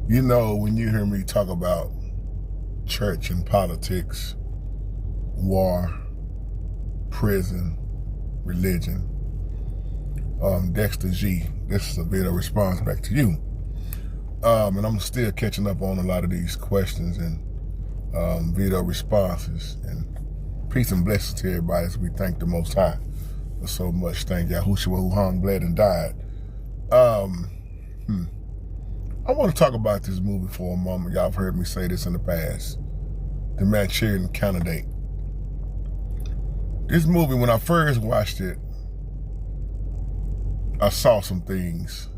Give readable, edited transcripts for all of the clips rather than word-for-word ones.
You know, when you hear me talk about church and politics, war, prison, religion, Dexter G, this is a bit of response back to you. And I'm still catching up on a lot of these questions and video responses. And peace and blessings to everybody as we thank the Most High for so much. Thank Yahushua who hung, bled, and died. I want to talk about this movie for a moment. Y'all have heard me say this in the past. The Manchurian Candidate. This movie, when I first watched it, I saw some things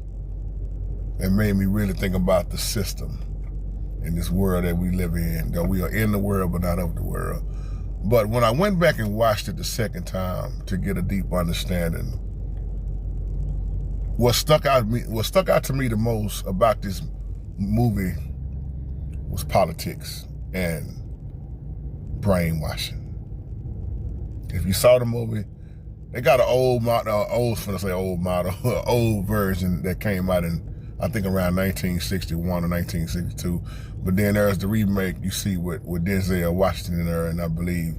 that made me really think about the system in this world that we live in. That we are in the world, but not of the world. But when I went back and watched it the second time to get a deep understanding, what stuck out to me the most about this movie was politics and brainwashing. If you saw the movie, they got an old version that came out in, I think, around 1961 or 1962. But then there's the remake you see with Denzel Washington in there, and I believe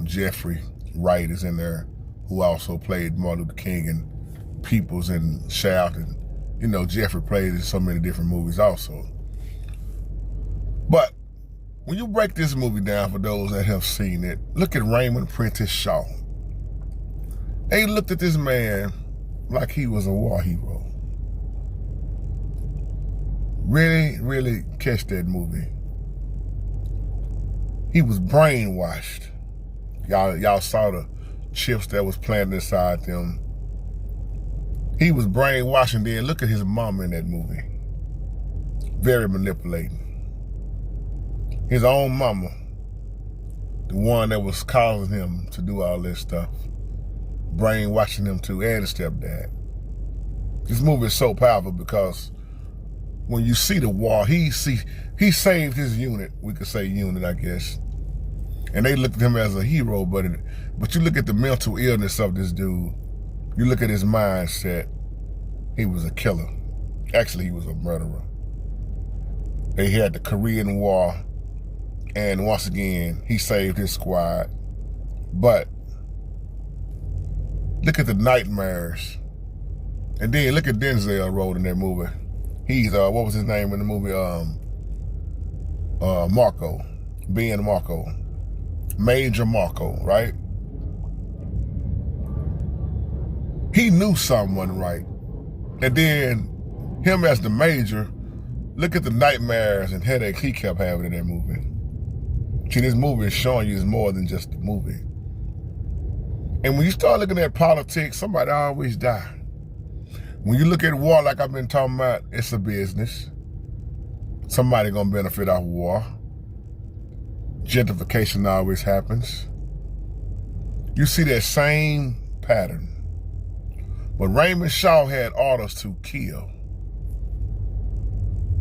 Jeffrey Wright is in there, who also played Martin Luther King and Peoples and Shaft, and you know, Jeffrey played in so many different movies also. But when you break this movie down, for those that have seen it, look at Raymond Prentice Shaw. They looked at this man like he was a war hero. Really, really catch that movie. He was brainwashed. Y'all saw the chips that was planted inside them. He was brainwashing. Then look at his mama in that movie. Very manipulating. His own mama, the one that was causing him to do all this stuff, brainwashing him too, and his stepdad. This movie is so powerful because when you see the war, he saved his unit. We could say unit, I guess. And they looked at him as a hero, but you look at the mental illness of this dude. You look at his mindset, he was a killer. Actually, he was a murderer. They had the Korean War, and once again, he saved his squad. But look at the nightmares. And then look at Denzel role in that movie. He's, what was his name in the movie? Marco. Ben Marco. Major Marco, right? He knew something wasn't right. And then him as the major, look at the nightmares and headaches he kept having in that movie. See, this movie is showing you it's more than just a movie. And when you start looking at politics, somebody always die. When you look at war, like I've been talking about, it's a business. Somebody gonna benefit off war. Gentrification always happens. You see that same pattern. But Raymond Shaw had orders to kill.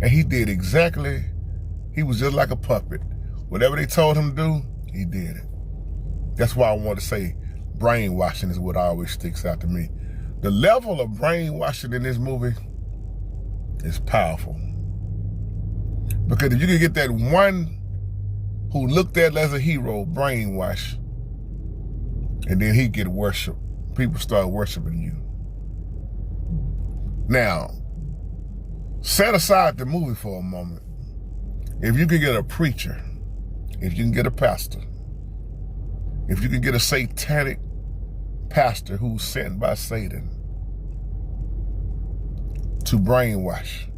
And he did exactly, he was just like a puppet. Whatever they told him to do, he did it. That's why I want to say brainwashing is what always sticks out to me. The level of brainwashing in this movie is powerful. Because if you can get that one who looked at as a hero brainwashed, and then he get worshiped, people start worshiping you. Now, set aside the movie for a moment. If you can get a preacher, if you can get a pastor, if you can get a satanic pastor who's sent by Satan to brainwash,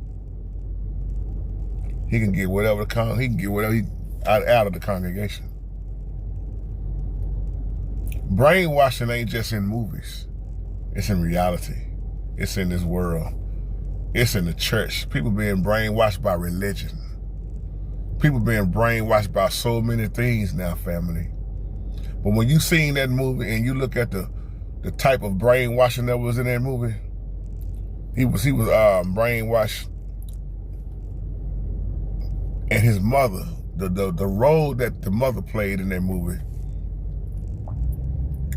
he can get whatever out of the congregation. Brainwashing ain't just in movies. It's in reality. It's in this world. It's in the church. People being brainwashed by religion. People being brainwashed by so many things now, family. But when you seen that movie and you look at the type of brainwashing that was in that movie, he was brainwashed. And his mother, the role that the mother played in that movie,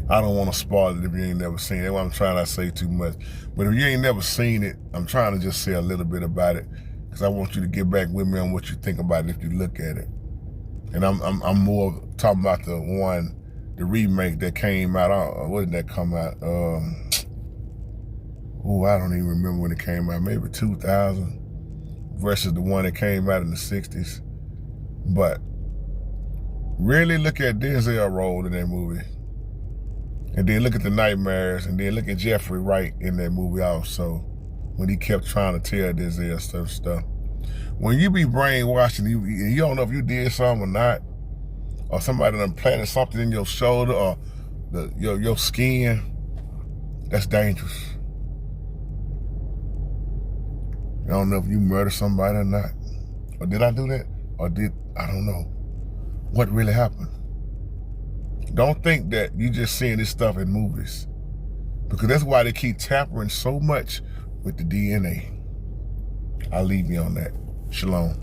I don't want to spoil it if you ain't never seen it. That's why I'm trying not to say too much. But if you ain't never seen it, I'm trying to just say a little bit about it. because I want you to get back with me on what you think about it if you look at it. And I'm more talking about the remake that came out. When did that come out? I don't even remember when it came out. Maybe 2000 versus the one that came out in the 60s. But really look at Denzel's role in that movie. And then look at the nightmares, and then look at Jeffrey Wright in that movie also, when he kept trying to tell Denzel stuff. When you be brainwashed and you don't know if you did something or not, or somebody done planted something in your shoulder or your skin, that's dangerous. I don't know if you murdered somebody or not. Or did I do that? Or I don't know. What really happened? Don't think that you just seeing this stuff in movies, because that's why they keep tampering so much with the DNA. I'll leave you on that. Shalom.